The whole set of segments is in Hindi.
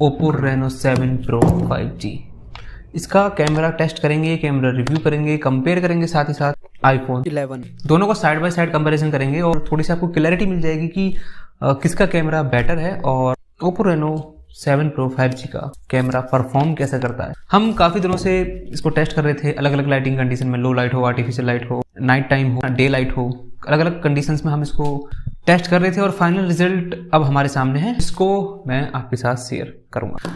Oppo Reno 7 Pro 5G। इसका कैमरा टेस्ट करेंगे, कैमरा रिव्यू करेंगे, कंपेयर करेंगे, साथ ही साथ iPhone 11 दोनों को साइड बाय साइड कंपैरिजन करेंगे और थोड़ी सी आपको क्लैरिटी मिल जाएगी कि किसका कैमरा बेटर है और Oppo Reno 7 Pro 5G का कैमरा परफॉर्म कैसे करता है। हम काफ़ी दिनों से इसको टेस्ट कर रहे थे, अलग अलग लाइटिंग कंडीशन में, लो लाइट हो, आर्टिफिशियल लाइट हो, नाइट टाइम हो, डे लाइट हो, अलग अलग कंडीशंस में हम इसको टेस्ट कर रहे थे और फाइनल रिजल्ट अब हमारे सामने है, इसको मैं आपके साथ शेयर करूंगा।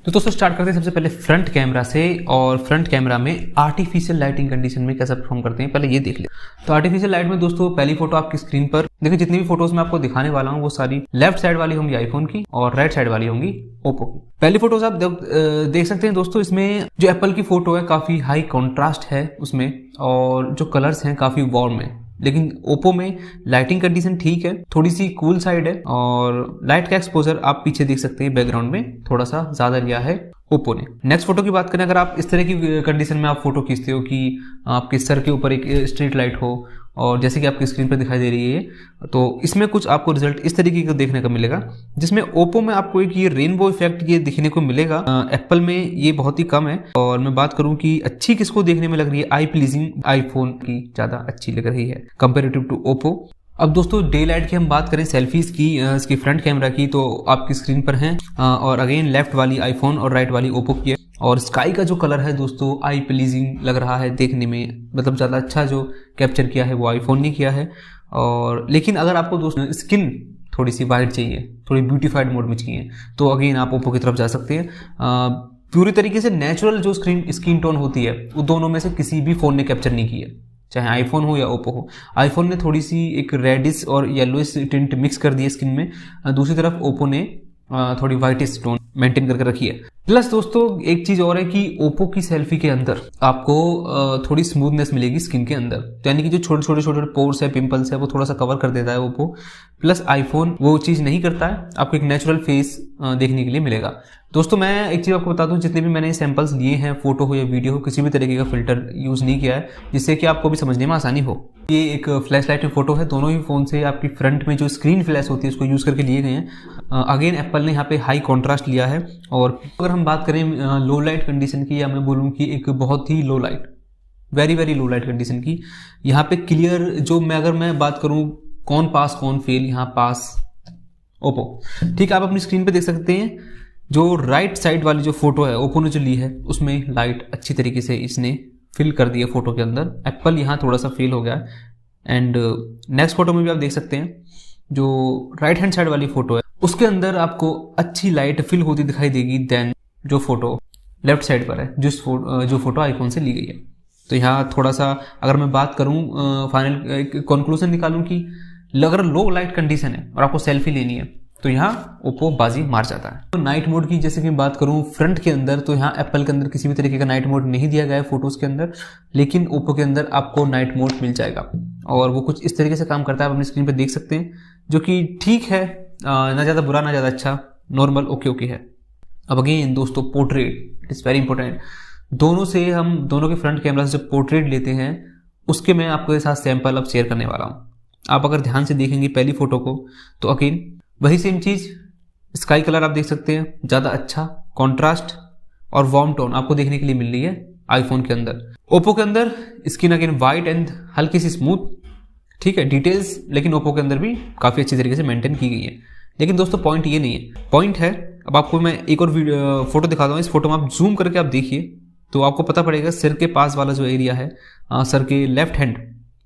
तो दोस्तों स्टार्ट करते हैं सबसे पहले फ्रंट कैमरा से, और फ्रंट कैमरा में आर्टिफिशियल लाइटिंग कंडीशन में कैसा परफॉर्म करते हैं पहले ये देख ले। तो आर्टिफिशियल लाइट में दोस्तों पहली फोटो आपकी स्क्रीन पर देखिए, जितनी भी फोटोज मैं आपको दिखाने वाला हूँ वो सारी लेफ्ट साइड वाली होंगी आईफोन की और राइट साइड वाली होंगी ओप्पो की। पहली फोटोज आप देख सकते हैं दोस्तों, इसमें जो एप्पल की फोटो है काफी हाई कॉन्ट्रास्ट है उसमें और जो कलर्स हैं काफी वार्म है, लेकिन ओप्पो में लाइटिंग कंडीशन ठीक है, थोड़ी सी कूल साइड है और लाइट का एक्सपोजर आप पीछे देख सकते हैं बैकग्राउंड में थोड़ा सा ज्यादा लिया है ओप्पो ने। नेक्स्ट फोटो की बात करें, अगर आप इस तरह की कंडीशन में आप फोटो खींचते हो कि आपके सर के ऊपर एक स्ट्रीट लाइट हो और जैसे कि आपकी स्क्रीन पर दिखाई दे रही है, तो इसमें कुछ आपको रिजल्ट इस तरीके का देखने का मिलेगा, जिसमें ओप्पो में आपको एक ये रेनबो इफेक्ट ये दिखने को मिलेगा। एप्पल में ये बहुत ही कम है। और मैं बात करूं कि अच्छी किसको देखने में लग रही है, आई प्लीजिंग आईफोन की ज्यादा अच्छी लग रही है कंपेरेटिव टू ओप्पो। अब दोस्तों डे लाइट की हम बात करें, सेल्फीज की, इसकी फ्रंट कैमरा की, तो आपकी स्क्रीन पर हैं और अगेन लेफ्ट वाली आईफोन और राइट वाली ओप्पो की है। और स्काई का जो कलर है दोस्तों आई प्लीजिंग लग रहा है देखने में, मतलब ज़्यादा अच्छा जो कैप्चर किया है वो आईफोन ने किया है। और लेकिन अगर आपको दोस्तों स्किन थोड़ी सी वाइट चाहिए, थोड़ी ब्यूटीफाइड मोड में चाहिए, तो अगेन आप ओप्पो की तरफ जा सकते हैं। पूरी तरीके से नेचुरल जो स्किन टोन होती है वो दोनों में से किसी भी फ़ोन ने कैप्चर नहीं की है, चाहे आईफोन हो या ओप्पो हो। आईफोन ने थोड़ी सी एक रेडिश और येलोइश टिंट मिक्स कर दी है स्किन में, दूसरी तरफ ओप्पो ने थोड़ी वाइटिश टोन मेंटेन करके रखी है। प्लस दोस्तों एक चीज और है कि ओप्पो की सेल्फी के अंदर आपको थोड़ी स्मूथनेस मिलेगी स्किन के अंदर, यानी कि जो छोटे छोटे पोर्स है, पिंपल्स है, वो थोड़ा सा कवर कर देता है ओप्पो। प्लस आईफोन वो चीज नहीं करता है, आपको एक नेचुरल फेस देखने के लिए मिलेगा। दोस्तों मैं एक चीज आपको बता दूं, जितने भी मैंने सैंपल्स लिए हैं, फोटो हो या वीडियो हो, किसी भी तरीके का फिल्टर यूज नहीं किया है, जिससे कि आपको भी समझने में आसानी हो। ये एक फ्लैश लाइट फोटो है, दोनों ही फोन से आपकी फ्रंट में जो स्क्रीन फ्लैश होती है उसको यूज करके लिए गए हैं। अगेन एप्पल ने यहाँ पे हाई कॉन्ट्रास्ट लिया है। और अगर हम बात करें लो लाइट कंडीशन की, या मैं बोलूँ कि एक बहुत ही low light, very very low light condition की, यहाँ पे क्लियर जो अगर मैं बात करूँ कौन पास कौन फेल, यहाँ पास ओप्पो। ठीक है, आप अपनी स्क्रीन पे देख सकते हैं जो राइट साइड वाली जो फोटो है ओप्पो ने जो ली है उसमें लाइट अच्छी तरीके से इसने फिल कर दिया फोटो के अंदर। एप्पल यहाँ थोड़ा सा फेल हो गया। एंड नेक्स्ट फोटो में भी आप देख सकते हैं जो राइट हैंड साइड वाली फोटो है उसके अंदर आपको अच्छी लाइट फिल होती दिखाई देगी देन जो फोटो लेफ्ट साइड पर है, जो फोटो आईफोन से ली गई है। तो यहाँ थोड़ा सा अगर मैं बात करूँ फाइनल कंक्लूजन निकालूं कि अगर लो लाइट कंडीशन है और आपको सेल्फी लेनी है तो यहाँ ओप्पो बाजी मार जाता है। तो नाइट मोड की जैसे कि बात करूं फ्रंट के अंदर, तो यहाँ एप्पल के अंदर किसी भी तरीके का नाइट मोड नहीं दिया गया है फोटोज के अंदर, लेकिन ओप्पो के अंदर आपको नाइट मोड मिल जाएगा और वो कुछ इस तरीके से काम करता है, आप अपनी स्क्रीन पे देख सकते हैं, जो कि ठीक है, ना ज़्यादा बुरा ना ज़्यादा अच्छा, नॉर्मल ओके है। अब अगेन दोस्तों portrait, it is very important. दोनों के फ्रंट कैमरा से जब पोर्ट्रेट लेते हैं उसके मैं आपके साथ सैंपल अब शेयर करने वाला हूँ। आप अगर ध्यान से देखेंगे पहली फोटो को तो अगेन वही सेम चीज, स्काई कलर आप देख सकते हैं, ज्यादा अच्छा कॉन्ट्रास्ट और वार्म टोन आपको देखने के लिए मिल रही है आईफोन के अंदर। ओप्पो के अंदर स्किन अगेन वाइट एंड हल्की सी स्मूथ, ठीक है, डिटेल्स लेकिन ओप्पो के अंदर भी काफी अच्छी तरीके से मेंटेन की गई है। लेकिन दोस्तों पॉइंट ये नहीं है, पॉइंट है, अब आपको मैं एक और फोटो दिखाता हूँ। इस फोटो में आप जूम करके आप देखिए तो आपको पता पड़ेगा सिर के पास वाला जो एरिया है, सर के लेफ्ट हैंड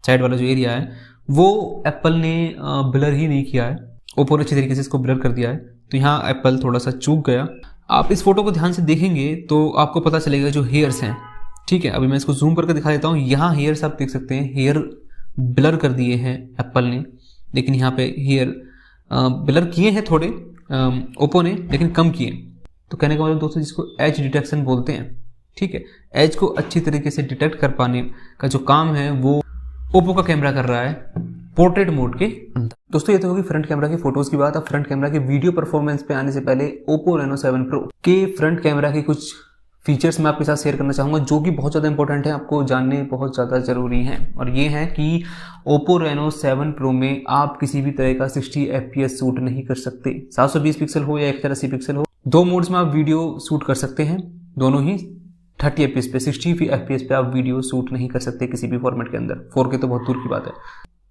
साइड वाला जो एरिया है, वो एप्पल ने ब्लर ही नहीं किया है, ओप्पो ने अच्छी तरीके से इसको ब्लर कर दिया है। तो यहाँ एप्पल थोड़ा सा चूक गया। आप इस फोटो को ध्यान से देखेंगे तो आपको पता चलेगा जो हेयर्स हैं, ठीक है, अभी मैं इसको जूम करके दिखा देता हूँ। यहाँ हेयर्स आप देख सकते हैं, हेयर ब्लर कर दिए हैं एप्पल ने, लेकिन यहाँ पे हेयर ब्लर किए हैं थोड़े ओप्पो ने, लेकिन कम किए। तो कहने का मतलब दोस्तों जिसको एज डिटेक्शन बोलते हैं, ठीक है, एज को अच्छी तरीके से डिटेक्ट कर पाने का जो काम है वो ओप्पो का कैमरा कर रहा है पोर्ट्रेट मोड के अंदर। दोस्तों ये तो होगी फ्रंट कैमरा की फोटोज की बात। अब फ्रंट कैमरा के वीडियो परफॉर्मेंस पे आने से पहले ओप्पो Reno 7 Pro के फ्रंट कैमरा के कुछ फीचर्स मैं आपके साथ शेयर करना चाहूंगा जो कि बहुत ज़्यादा इंपॉर्टेंट है, आपको जानने बहुत ज़्यादा जरूरी हैं। और ये है कि Oppo Reno 7 Pro में आप किसी भी तरह का 60 FPS शूट नहीं कर सकते। 720 पिक्सल हो या 1080 पिक्सल हो, दो मोड्स में आप वीडियो शूट कर सकते हैं, दोनों ही 30 FPS पे, 60 FPS पे आप वीडियो शूट नहीं कर सकते किसी भी फॉर्मेट के अंदर। 4K तो बहुत दूर की बात है।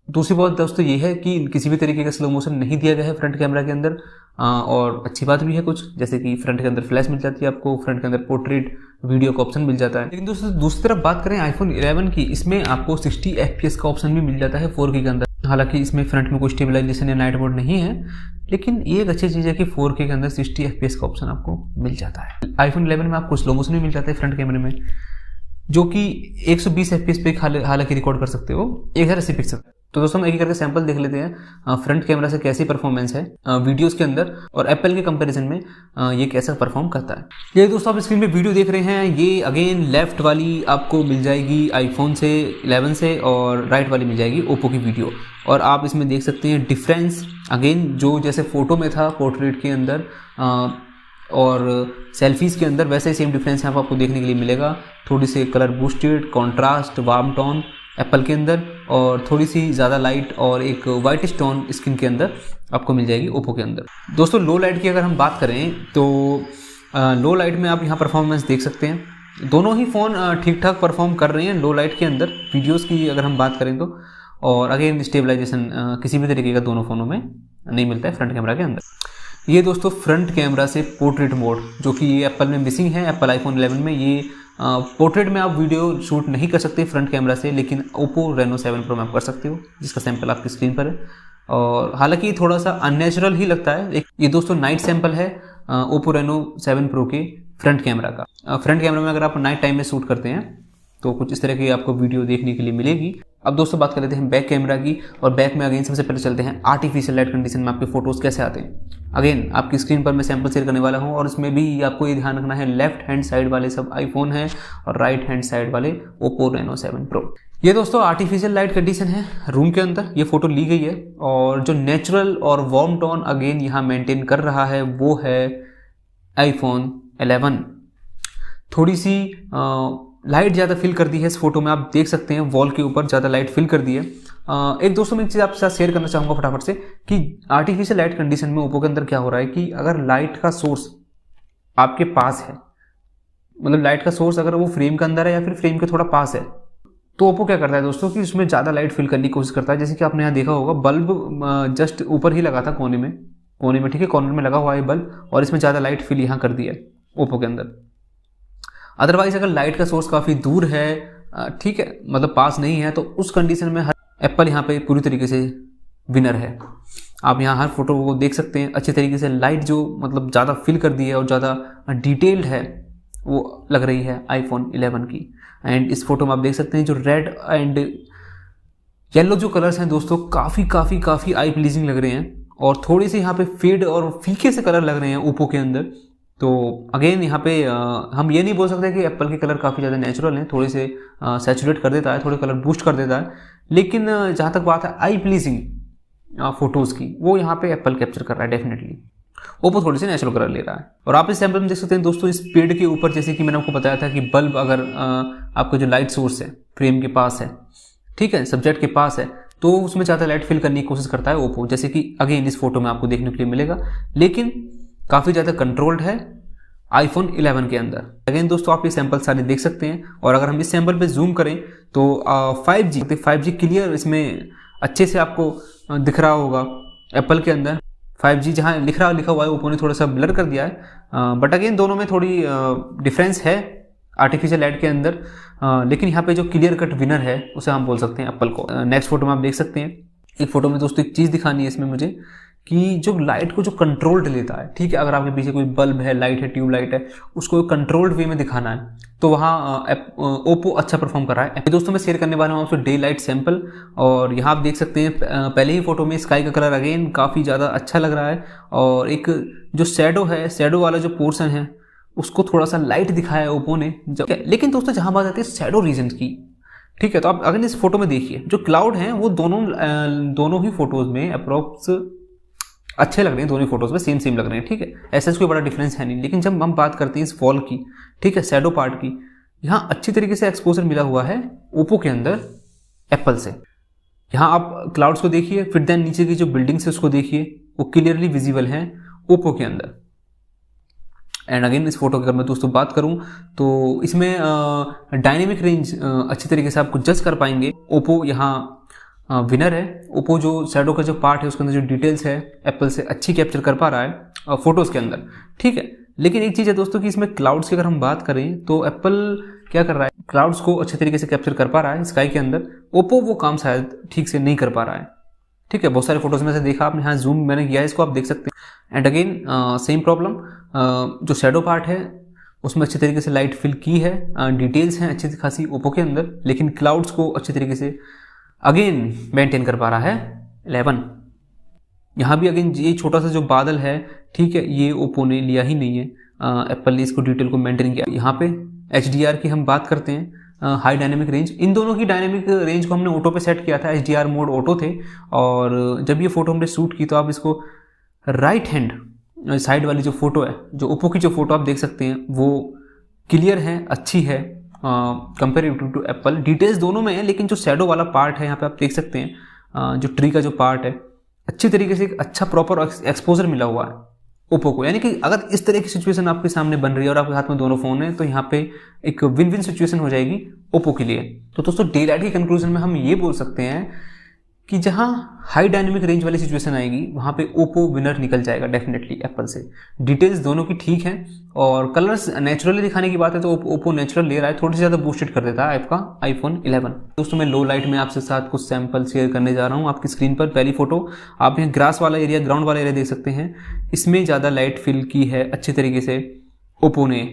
दूसरी बात दोस्तों ये है कि किसी भी तरीके का स्लो मोशन नहीं दिया गया है फ्रंट कैमरा के अंदर, और अच्छी बात भी है कुछ, जैसे कि फ्रंट के अंदर फ्लैश मिल जाती है आपको, फ्रंट के अंदर पोर्ट्रेट वीडियो का ऑप्शन मिल जाता है। लेकिन दोस्तों दूसरी तरफ बात करें आईफोन 11 की, इसमें आपको 60 FPS का ऑप्शन भी मिल जाता है 4K के अंदर। हालांकि इसमें फ्रंट में कोई स्टेबलाइजेशन या नाइट मोड नहीं है, लेकिन ये एक अच्छी चीज़ है कि 4K के अंदर 60 FPS का ऑप्शन आपको मिल जाता है। आईफोन 11 में आपको स्लो मोशन भी मिल जाता है फ्रंट कैमरे में, जो कि 120 FPS पे हालांकि रिकॉर्ड कर सकते हो 1080 पिक्सल। तो दोस्तों हम एक करके सैंपल देख लेते हैं फ्रंट कैमरा से कैसी परफॉर्मेंस है वीडियोस के अंदर, और एप्पल के कंपैरिजन में ये कैसा परफॉर्म करता है। ये दोस्तों आप स्क्रीन पे वीडियो देख रहे हैं, ये अगेन लेफ्ट वाली आपको मिल जाएगी आईफोन से 11 से, और राइट वाली मिल जाएगी ओप्पो की वीडियो। और आप इसमें देख सकते हैं डिफरेंस, अगेन जो जैसे फोटो में था पोर्ट्रेट के अंदर और सेल्फीज़ के अंदर, वैसे ही सेम डिफरेंस यहाँ पर आपको देखने के लिए मिलेगा। थोड़ी सी colour boosted, contrast, warm tone Apple के अंदर, और थोड़ी सी ज़्यादा लाइट और एक वाइटिश टोन स्किन के अंदर आपको मिल जाएगी ओप्पो के अंदर। दोस्तों लो लाइट की अगर हम बात करें तो लो लाइट में आप यहाँ परफॉर्मेंस देख सकते हैं। दोनों ही फ़ोन ठीक ठाक परफॉर्म कर रहे हैं लो लाइट के अंदर वीडियोज़ की अगर हम बात करें तो। और अगेन स्टेबलाइजेशन किसी भी तरीके का दोनों फ़ोनों में नहीं मिलता है फ्रंट कैमरा के अंदर। ये दोस्तों फ्रंट कैमरा से पोर्ट्रेट मोड, जो कि ये एप्पल में मिसिंग है, एप्पल आईफोन 11 में ये पोर्ट्रेट में आप वीडियो शूट नहीं कर सकते फ्रंट कैमरा से, लेकिन ओप्पो रेनो 7 प्रो में आप कर सकते हो, जिसका सैंपल आपकी स्क्रीन पर है। और हालांकि थोड़ा सा अननेचुरल ही लगता है। ये दोस्तों नाइट सैंपल है ओप्पो रेनो 7 प्रो के फ्रंट कैमरा का। फ्रंट कैमरा में अगर आप नाइट टाइम में शूट करते हैं तो कुछ इस तरह की आपको वीडियो देखने के लिए मिलेगी। अब दोस्तों बात कर लेते हैं बैक कैमरा की, और बैक में अगेन सबसे पहले चलते हैं आर्टिफिशियल लाइट कंडीशन में आपके फोटोज़ कैसे आते हैं। अगेन आपकी स्क्रीन पर मैं सैंपल शेयर करने वाला हूं, और इसमें भी आपको ये ध्यान रखना है लेफ्ट हैंड साइड वाले सब आईफोन हैं और राइट हैंड साइड वाले ओप्पो रेनो 7 प्रो। ये दोस्तों आर्टिफिशियल लाइट कंडीशन है रूम के अंदर, ये फोटो ली गई है, और जो नेचुरल और वार्म टोन अगेन यहाँ मेंटेन कर रहा है वो है आईफोन 11। थोड़ी सी लाइट ज़्यादा फिल कर दी है इस फोटो में, आप देख सकते हैं वॉल के ऊपर ज़्यादा लाइट फिल कर दी है। एक दोस्तों मैं एक चीज़ आपके साथ शेयर करना चाहूँगा फटाफट से कि आर्टिफिशियल लाइट कंडीशन में ओप्पो के अंदर क्या हो रहा है कि अगर लाइट का सोर्स आपके पास है, मतलब लाइट का सोर्स अगर वो फ्रेम के अंदर है या फिर फ्रेम के थोड़ा पास है, तो ओप्पो क्या करता है दोस्तों कि उसमें ज़्यादा लाइट फिल करने की कोशिश करता है। जैसे कि आपने यहाँ देखा होगा बल्ब जस्ट ऊपर ही लगा था कोने में, ठीक है, कॉर्नर में लगा हुआ है बल्ब, और इसमें ज़्यादा लाइट फिल यहाँ कर दिया है ओप्पो के अंदर। अदरवाइज अगर लाइट का सोर्स काफ़ी दूर है, ठीक है, मतलब पास नहीं है, तो उस कंडीशन में एप्पल यहाँ पे पूरी तरीके से विनर है। आप यहाँ हर फोटो को देख सकते हैं अच्छे तरीके से, लाइट जो मतलब ज़्यादा फिल कर दी है और ज़्यादा डिटेल्ड है वो लग रही है आईफोन 11 की। एंड इस फोटो में आप देख सकते हैं जो रेड एंड येलो जो कलर्स हैं दोस्तों काफ़ी आई प्लीजिंग लग रहे हैं, और थोड़ी सी यहाँ पे फेड और फीके से कलर लग रहे हैं ओप्पो के अंदर। तो अगेन यहाँ पे हम ये नहीं बोल सकते कि एप्पल के कलर काफ़ी ज़्यादा नेचुरल हैं, थोड़े से सैचुरेट कर देता है, थोड़े कलर बूस्ट कर देता है, लेकिन जहाँ तक बात है आई प्लीजिंग फोटोज़ की, वो यहाँ पे एप्पल कैप्चर कर रहा है डेफिनेटली। ओप्पो थोड़ी सी नेचुरल कलर ले रहा है। और आप इस सैंपल में देख सकते हैं दोस्तों इस पेड़ के ऊपर, जैसे कि मैंने आपको बताया था कि बल्ब अगर आपका जो लाइट सोर्स है फ्रेम के पास है, ठीक है, सब्जेक्ट के पास है, तो उसमें ज़्यादा लाइट फिल करने की कोशिश करता है ओप्पो, जैसे कि अगेन इस फोटो में आपको देखने के लिए मिलेगा, लेकिन काफ़ी ज़्यादा कंट्रोल्ड है आईफोन 11 के अंदर। अगेन दोस्तों आप ये सैंपल सारे देख सकते हैं, और अगर हम इस सैंपल पे जूम करें तो 5G क्लियर इसमें अच्छे से आपको दिख रहा होगा एप्पल के अंदर। 5G जहाँ लिखा हुआ है ओप्पो ने थोड़ा सा ब्लर कर दिया है, बट अगेन दोनों में थोड़ी डिफरेंस है आर्टिफिशियल लाइट के अंदर, लेकिन यहाँ पे जो क्लियर कट विनर है उसे हम बोल सकते हैं एप्पल को। नेक्स्ट फोटो में आप देख सकते हैं, एक फोटो में दोस्तों एक चीज़ दिखानी है इसमें मुझे कि जो लाइट को जो कंट्रोल्ड लेता है, ठीक है, अगर आपके पीछे कोई बल्ब है, लाइट है, ट्यूब लाइट है, उसको कंट्रोल्ड वे में दिखाना है, तो वहाँ ओप्पो अच्छा परफॉर्म कर रहा है। दोस्तों मैं शेयर करने वाला हूँ आपसे डे लाइट सैंपल, और यहाँ आप देख सकते हैं पहले ही फोटो में स्काई का कलर अगेन काफ़ी ज़्यादा अच्छा लग रहा है, और एक जो शैडो है, शैडो वाला जो पोर्शन है उसको थोड़ा सा लाइट दिखाया है ओप्पो ने। लेकिन दोस्तों जहाँ बात आती है शैडो रीजन की, ठीक है, तो आप अगर इस फोटो में देखिए जो क्लाउड हैं वो दोनों ही फोटोज में अप्रोक्स अच्छे लग रहे हैं, दोनों फोटोज में सेम लग रहे हैं, ठीक है, ऐसा कोई बड़ा डिफरेंस है नहीं। लेकिन जब हम बात करते हैं इस वॉल की, ठीक है, शैडो पार्ट की, यहाँ अच्छी तरीके से एक्सपोजर मिला हुआ है ओप्पो के अंदर एप्पल से। यहाँ आप क्लाउड्स को देखिए, फिर देन नीचे की जो बिल्डिंग्स है उसको देखिए, वो क्लियरली विजिबल है ओप्पो के अंदर। एंड अगेन इस फोटो की अगर मैं दोस्तों बात करूं तो इसमें डायनेमिक रेंज अच्छी तरीके से आपको जज कर पाएंगे। ओप्पो यहाँ विनर है। ओप्पो जो शैडो का जो पार्ट है उसके अंदर जो डिटेल्स है एप्पल से अच्छी कैप्चर कर पा रहा है फोटोज़ के अंदर, ठीक है। लेकिन एक चीज़ है दोस्तों कि इसमें क्लाउड्स की अगर हम बात करें तो एप्पल क्या कर रहा है, क्लाउड्स को अच्छे तरीके से कैप्चर कर पा रहा है स्काई के अंदर। ओप्पो वो काम शायद ठीक से नहीं कर पा रहा है, ठीक है। बहुत सारे फोटोज में से देखा आपने, यहाँ जूम मैंने किया है इसको, आप देख सकते हैं। एंड अगेन सेम प्रॉब्लम, जो शैडो पार्ट है उसमें अच्छी तरीके से लाइट फिल की है, डिटेल्स हैं अच्छी खासी ओप्पो के अंदर, लेकिन क्लाउड्स को अच्छी तरीके से अगेन मेंटेन कर पा रहा है 11। यहाँ भी अगेन ये छोटा सा जो बादल है, ठीक है, ये ओप्पो ने लिया ही नहीं है, एप्पल ने इसको डिटेल को मेंटेन किया। यहाँ पे HDR की हम बात करते हैं, हाई डायनेमिक रेंज, इन दोनों की डायनेमिक रेंज को हमने ऑटो पे सेट किया था, HDR मोड ऑटो थे। और जब ये फोटो हमने शूट की तो आप इसको राइट हैंड साइड वाली जो फोटो है, जो ओप्पो की जो फोटो आप देख सकते हैं वो क्लियर है, अच्छी है कंपेरेटिव टू एप्पल। डिटेल्स दोनों में है, लेकिन जो शैडो वाला पार्ट है यहाँ पे आप देख सकते हैं, जो ट्री का जो पार्ट है अच्छी तरीके से एक अच्छा प्रॉपर एक्सपोजर मिला हुआ है ओप्पो को। यानी कि अगर इस तरह की सिचुएशन आपके सामने बन रही है और आपके हाथ में दोनों फोन है तो यहाँ पे एक विन विन सिचुएशन हो जाएगी ओप्पो के लिए। तो दोस्तों डे लाइट की कंक्लूजन में हम ये बोल सकते हैं कि जहाँ हाई डायनेमिक रेंज वाली सिचुएशन आएगी वहाँ पे ओप्पो विनर निकल जाएगा डेफिनेटली एप्पल से। डिटेल्स दोनों की ठीक है और कलर्स नेचुरली दिखाने की बात है तो ओप्पो नेचुरल ले रहा है, थोड़ी सी ज़्यादा बूस्टेड कर देता है आपका आईफोन 11। दोस्तों मैं लो लाइट में आपके साथ कुछ सैंपल शेयर करने जा रहा हूँ। आपकी स्क्रीन पर पहली फोटो आप यहाँ ग्रास वाला एरिया, ग्राउंड वाला एरिया देख सकते हैं, इसमें ज़्यादा लाइट फिल की है अच्छे तरीके से ओप्पो ने,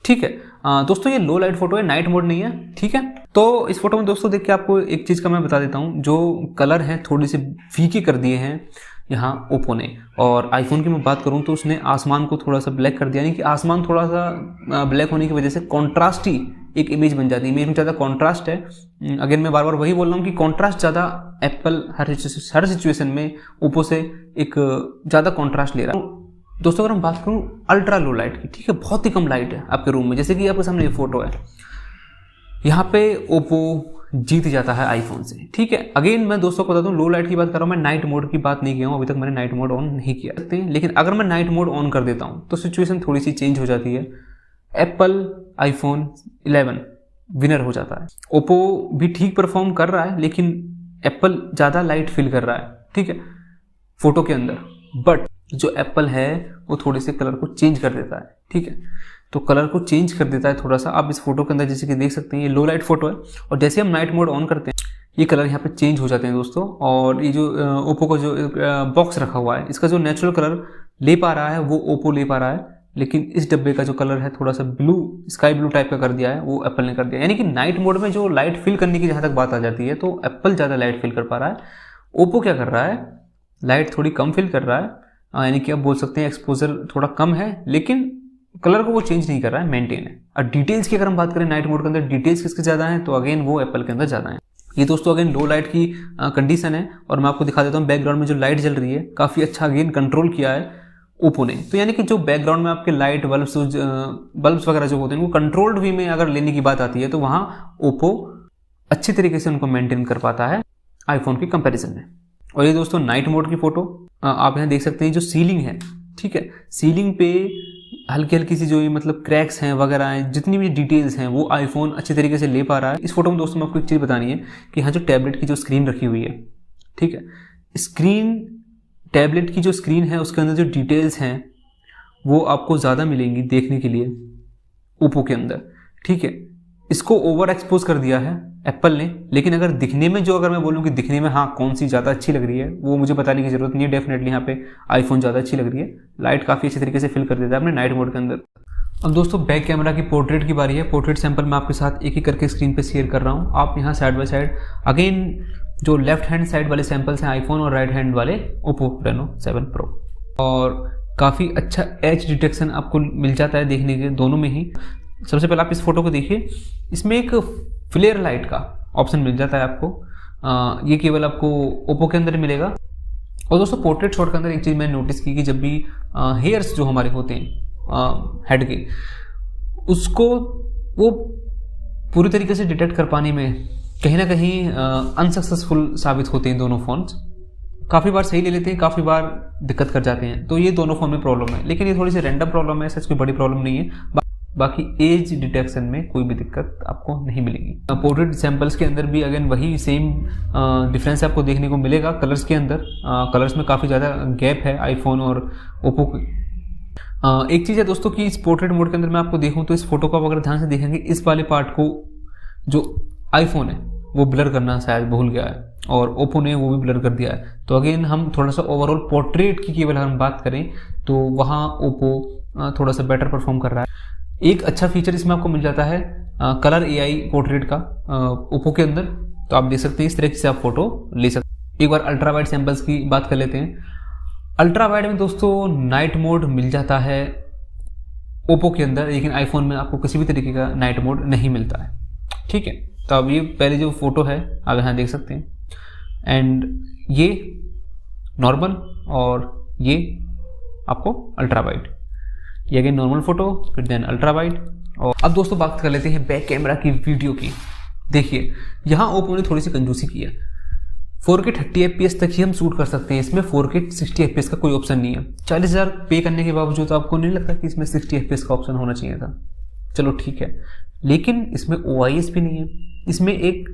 ठीक है। दोस्तों ये लो लाइट फोटो है, नाइट मोड नहीं है, ठीक है। तो इस फोटो में दोस्तों देख के आपको एक चीज़ का मैं बता देता हूँ, जो कलर हैं थोड़ी सी फीके कर दिए हैं यहाँ ओप्पो ने। और आईफोन की मैं बात करूँ तो उसने आसमान को थोड़ा सा ब्लैक कर दिया, यानी कि आसमान थोड़ा सा ब्लैक होने की वजह से कॉन्ट्रास्टी एक इमेज बन जाती है। इमेज में ज़्यादा कॉन्ट्रास्ट है। अगेन मैं बार बार वही बोल रहा हूँ कि कॉन्ट्रास्ट ज़्यादा एप्पल हर सिचुएशन में ओप्पो से एक ज़्यादा कॉन्ट्रास्ट ले रहा है। दोस्तों अगर हम बात करूँ अल्ट्रा लो लाइट की, ठीक है, बहुत ही कम लाइट है आपके रूम में, जैसे कि आपके सामने ये फोटो है, यहाँ पे ओप्पो जीत जाता है आईफोन से, ठीक है। अगेन मैं दोस्तों को बता दूं लो लाइट की बात कर रहा हूँ, मैं नाइट मोड की बात नहीं किया हूँ, अभी तक मैंने नाइट मोड ऑन नहीं किया, लेकिन अगर मैं नाइट मोड ऑन कर देता हूँ तो सिचुएशन थोड़ी सी चेंज हो जाती है। एप्पल आईफोन 11 विनर हो जाता है। ओप्पो भी ठीक परफॉर्म कर रहा है लेकिन एप्पल ज़्यादा लाइट फील कर रहा है, ठीक है, फोटो के अंदर। बट जो एप्पल है वो थोड़े से कलर को चेंज कर देता है, ठीक है, तो कलर को चेंज कर देता है थोड़ा सा। आप इस फोटो के अंदर जैसे कि देख सकते हैं ये लो लाइट फोटो है और जैसे हम नाइट मोड ऑन करते हैं ये कलर यहाँ पे चेंज हो जाते हैं दोस्तों। और ये जो ओप्पो का जो बॉक्स रखा हुआ है इसका जो नेचुरल कलर ले पा रहा है वो ओप्पो ले पा रहा है, लेकिन इस डब्बे का जो कलर है थोड़ा सा ब्लू, स्काई ब्लू टाइप का कर दिया है वो एप्पल ने कर दिया। यानी कि नाइट मोड में जो लाइट फील करने की जहाँ तक बात आ जाती है तो एप्पल ज़्यादा लाइट फील कर पा रहा है। ओप्पो क्या कर रहा है, लाइट थोड़ी कम फील कर रहा है, यानी कि आप बोल सकते हैं एक्सपोजर थोड़ा कम है लेकिन कलर को वो चेंज नहीं कर रहा है, मेंटेन है। और डिटेल्स की अगर हम बात करें नाइट मोड के अंदर डिटेल्स किसके ज़्यादा हैं तो अगेन वो एप्पल के अंदर ज़्यादा है। ये दोस्तों अगेन लो लाइट की कंडीशन है और मैं आपको दिखा देता हूँ बैकग्राउंड में जो लाइट जल रही है काफ़ी अच्छा अगेन कंट्रोल किया है ओप्पो ने। तो यानी कि जो बैकग्राउंड में आपके लाइट बल्ब्स वगैरह जो होते हैं वो कंट्रोल्ड वे में अगर लेने की बात आती है तो वहाँ ओप्पो अच्छी तरीके से उनको मेंटेन कर पाता है आईफोन की कंपैरिजन में। और ये दोस्तों नाइट मोड की फोटो आप यहाँ देख सकते हैं, जो सीलिंग है, ठीक है, सीलिंग पे हल्की हल्की सी जो ये मतलब क्रैक्स हैं वगैरह हैं, जितनी भी डिटेल्स हैं वो आईफोन अच्छे तरीके से ले पा रहा है। इस फोटो में दोस्तों मैं आपको एक चीज़ बतानी है कि यहाँ जो टैबलेट की जो स्क्रीन रखी हुई है, ठीक है, स्क्रीन टैबलेट की जो स्क्रीन है उसके अंदर जो डिटेल्स हैं वो आपको ज़्यादा मिलेंगी देखने के लिए ओप्पो के अंदर, ठीक है। इसको ओवर एक्सपोज कर दिया है एप्पल ने, लेकिन अगर दिखने में जो अगर मैं बोलूँ कि दिखने में हाँ कौन सी ज़्यादा अच्छी लग रही है वो मुझे बताने की जरूरत नहीं है। डेफिनेटली यहाँ पे आईफोन ज़्यादा अच्छी लग रही है, लाइट काफ़ी अच्छी तरीके से फिल कर देता है अपने नाइट मोड के अंदर। अब दोस्तों बैक कैमरा की पोर्ट्रेट की बारी है। पोर्ट्रेट सैंपल मैं आपके साथ एक एक करके स्क्रीन पे शेयर कर रहा हूँ। आप यहाँ साइड बाय साइड अगेन जो लेफ्ट हैंड साइड वाले सैंपल्स हैं आईफोन और राइट हैंड वाले ओप्पो रेनो 7 प्रो, और काफ़ी अच्छा एज डिटेक्शन आपको मिल जाता है देखने के दोनों में ही। सबसे पहले आप इस फोटो को देखिए, इसमें एक फ्लेयर लाइट का ऑप्शन मिल जाता है आपको, ये केवल आपको ओप्पो के अंदर मिलेगा। और दोस्तों पोर्ट्रेट शॉट के अंदर एक चीज़ मैंने नोटिस की कि जब भी हेयर्स जो हमारे होते हैं हेड के, उसको वो पूरी तरीके से डिटेक्ट कर पाने में कहीं ना कहीं अनसक्सेसफुल साबित होते हैं दोनों फोन्स। काफ़ी बार सही ले लेते हैं, काफ़ी बार दिक्कत कर जाते हैं। तो ये दोनों फ़ोन में प्रॉब्लम है, लेकिन ये थोड़ी सी रैंडम प्रॉब्लम है, सच कोई बड़ी प्रॉब्लम नहीं है। बाकी एज डिटेक्शन में कोई भी दिक्कत आपको नहीं मिलेगी। पोर्ट्रेट सैंपल्स के अंदर भी अगेन वही सेम डिफरेंस आपको देखने को मिलेगा कलर्स के अंदर। कलर्स में काफ़ी ज़्यादा गैप है आईफोन और ओप्पो के। एक चीज़ है दोस्तों कि इस पोर्ट्रेट मोड के अंदर मैं आपको देखूं तो इस फोटो को आप अगर ध्यान से देखेंगे, इस वाले पार्ट को जो आईफोन है वो ब्लर करना शायद भूल गया है और ओप्पो ने वो भी ब्लर कर दिया है। तो अगेन हम थोड़ा सा ओवरऑल पोर्ट्रेट की केवल हम बात करें तो वहाँ ओप्पो थोड़ा सा बेटर परफॉर्म कर रहा है। एक अच्छा फीचर इसमें आपको मिल जाता है कलर AI पोर्ट्रेट का ओप्पो के अंदर। तो आप देख सकते हैं इस तरीके से आप फोटो ले सकते हैं। एक बार अल्ट्रा वाइड सैंपल्स की बात कर लेते हैं। अल्ट्रा वाइड में दोस्तों नाइट मोड मिल जाता है ओप्पो के अंदर, लेकिन आईफोन में आपको किसी भी तरीके का नाइट मोड नहीं मिलता है। ठीक है, तो अब ये पहले जो फोटो है आप यहाँ देख सकते हैं, एंड ये नॉर्मल और ये आपको अल्ट्रा वाइड, ये अगेन नॉर्मल फोटो फिर देन अल्ट्रा वाइड। और अब दोस्तों बात कर लेते हैं बैक कैमरा की वीडियो की। देखिए यहाँ ओप्पो ने थोड़ी सी कंजूसी की है। 4K 30 FPS तक ही हम शूट कर सकते हैं, इसमें 4K 60 FPS का कोई ऑप्शन नहीं है। 40,000 पे करने के बावजूद तो आपको नहीं लगता कि इसमें 60 FPS का ऑप्शन होना चाहिए था? चलो ठीक है, लेकिन इसमें OIS भी नहीं है। इसमें एक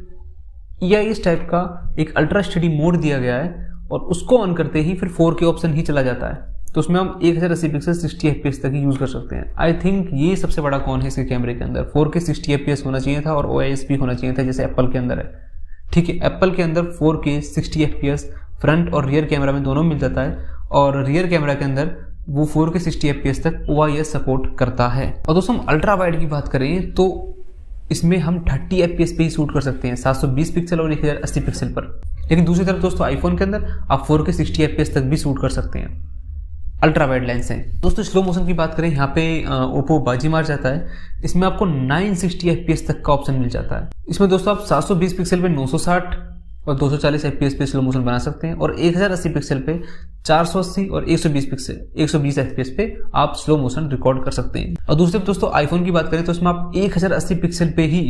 EIS टाइप का एक अल्ट्रा स्टडी मोड दिया गया है और उसको ऑन करते ही फिर 4K ऑप्शन ही चला जाता है। तो उसमें हम 1080 पिक्सल 60 FPS तक ही यूज कर सकते हैं। आई थिंक ये सबसे बड़ा कौन है इसके कैमरे के अंदर। 4K 60 FPS होना चाहिए था और OIS भी होना चाहिए था जैसे एप्पल के अंदर है। ठीक है, एप्पल के अंदर 4K 60 FPS फ्रंट और रियर कैमरा में दोनों मिल जाता है, और रियर कैमरा के अंदर वो 4K 60 FPS तक OIS सपोर्ट करता है। और दोस्तों हम अल्ट्रा वाइड की बात करें तो इसमें हम 30 FPS पे ही शूट कर सकते हैं, 720 पिक्सल और 1080 पिक्सल पर। लेकिन दूसरी तरफ दोस्तों आईफोन के अंदर आप 4K 60 FPS तक भी शूट कर सकते हैं। अल्ट्रा वाइड लेंस है दोस्तों। स्लो मोशन की बात करें, यहाँ पे ओप्पो बाजी मार जाता है। इसमें आपको 960 FPS तक का ऑप्शन मिल जाता है। इसमें दोस्तों आप 720 पिक्सल पे 960 और 240 FPS पे स्लो मोशन बना सकते हैं, और 1080 पिक्सल पे 480 और 120 FPS पे आप स्लो मोशन रिकॉर्ड कर सकते हैं। और दूसरे दोस्तों आईफोन की बात करें तो इसमें आप 1080 पिक्सल पे ही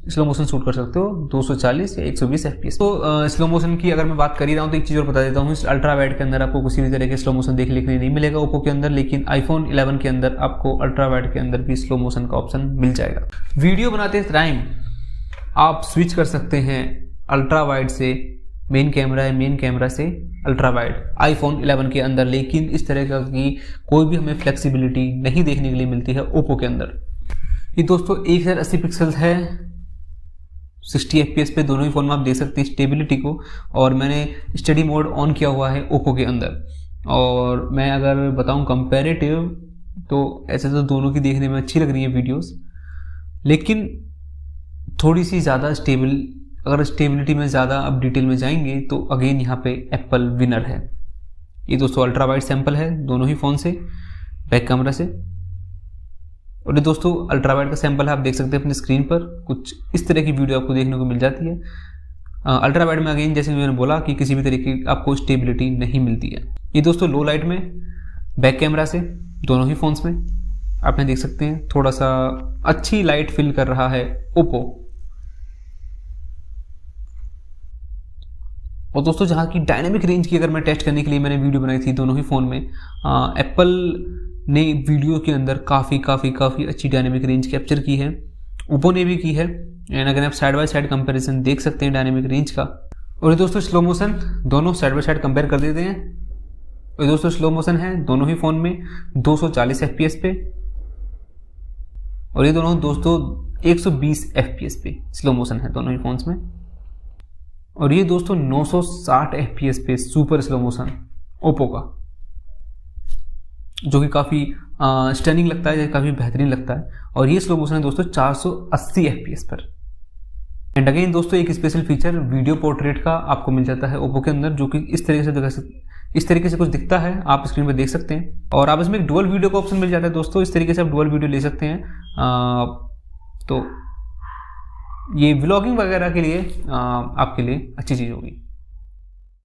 स्लो मोशन शूट कर सकते हो, 240 या 120 FPS। तो स्लो मोशन की अगर मैं बात कर ही रहा हूँ तो एक चीज़ और बता देता हूँ, इस अल्ट्रा वाइड के अंदर आपको किसी भी तरह के स्लो मोशन देखने के लिए नहीं मिलेगा ओप्पो के अंदर, लेकिन आईफोन 11 के अंदर आपको अल्ट्रा वाइड के अंदर भी स्लो मोशन का ऑप्शन मिल जाएगा। वीडियो बनाते टाइम आप स्विच कर सकते हैं अल्ट्रा वाइड से मेन कैमरा है, मेन कैमरा से अल्ट्रा वाइड आईफोन 11 के अंदर, लेकिन इस तरह का की कोई भी हमें फ्लेक्सिबिलिटी नहीं देखने के लिए मिलती है ओप्पो के अंदर। ये दोस्तों 1080 पिक्सल है, 60 FPS पे दोनों ही फोन में आप देख सकते हैं स्टेबिलिटी को। और मैंने स्टडी मोड ऑन किया हुआ है ओप्पो के अंदर, और मैं अगर बताऊं कंपैरेटिव तो ऐसे तो दोनों की देखने में अच्छी लग रही है वीडियोस, लेकिन थोड़ी सी ज़्यादा स्टेबल, अगर स्टेबिलिटी में ज़्यादा अब डिटेल में जाएंगे तो अगेन यहाँ पे एप्पल विनर है। ये दोस्तों अल्ट्रा वाइड सैंपल है दोनों ही फ़ोन से, बैक कैमरा से। और ये दोस्तों अल्ट्रा वाइड का सैंपल है, आप देख सकते हैं अपनी स्क्रीन पर कुछ इस तरह की वीडियो आपको देखने को मिल जाती है। अल्ट्रा वाइड में अगेन जैसे मैंने बोला कि किसी भी तरीके की आपको स्टेबिलिटी नहीं मिलती है। ये दोस्तों लो लाइट में बैक कैमरा से दोनों ही फोन्स में आप देख सकते हैं, थोड़ा सा अच्छी लाइट फिल कर रहा है ओप्पो। और दोस्तों जहाँ की डायनेमिक रेंज की अगर मैं टेस्ट करने के लिए मैंने वीडियो बनाई थी दोनों ही फ़ोन में, एप्पल ने वीडियो के अंदर काफ़ी अच्छी डायनेमिक रेंज कैप्चर की है, ओप्पो ने भी की है। एंड अगर आप साइड बाय साइड कंपैरिजन देख सकते हैं डायनेमिक रेंज का। और ये दोस्तों स्लो मोशन दोनों साइड बाय साइड कंपेयर कर देते हैं। और दोस्तों स्लो मोशन है दोनों ही फ़ोन में 240 FPS पे, और ये दोनों दोस्तों 120 FPS पे स्लो मोशन है दोनों ही फोन्स में। और ये दोस्तों 960 FPS पे सुपर स्लो मोशन ओप्पो का, जो कि काफ़ी स्टनिंग लगता है, काफ़ी बेहतरीन लगता है। और ये स्लो मोशन है दोस्तों 480 FPS पर। एंड अगेन दोस्तों एक स्पेशल फीचर वीडियो पोर्ट्रेट का आपको मिल जाता है ओप्पो के अंदर, जो कि इस तरीके से कुछ दिखता है, आप स्क्रीन पर देख सकते हैं। और आप इसमें एक डुअल वीडियो का ऑप्शन मिल जाता है दोस्तों, इस तरीके से आप डुअल वीडियो ले सकते हैं। तो ये व्लॉगिंग वगैरह के लिए आपके लिए अच्छी चीज़ होगी।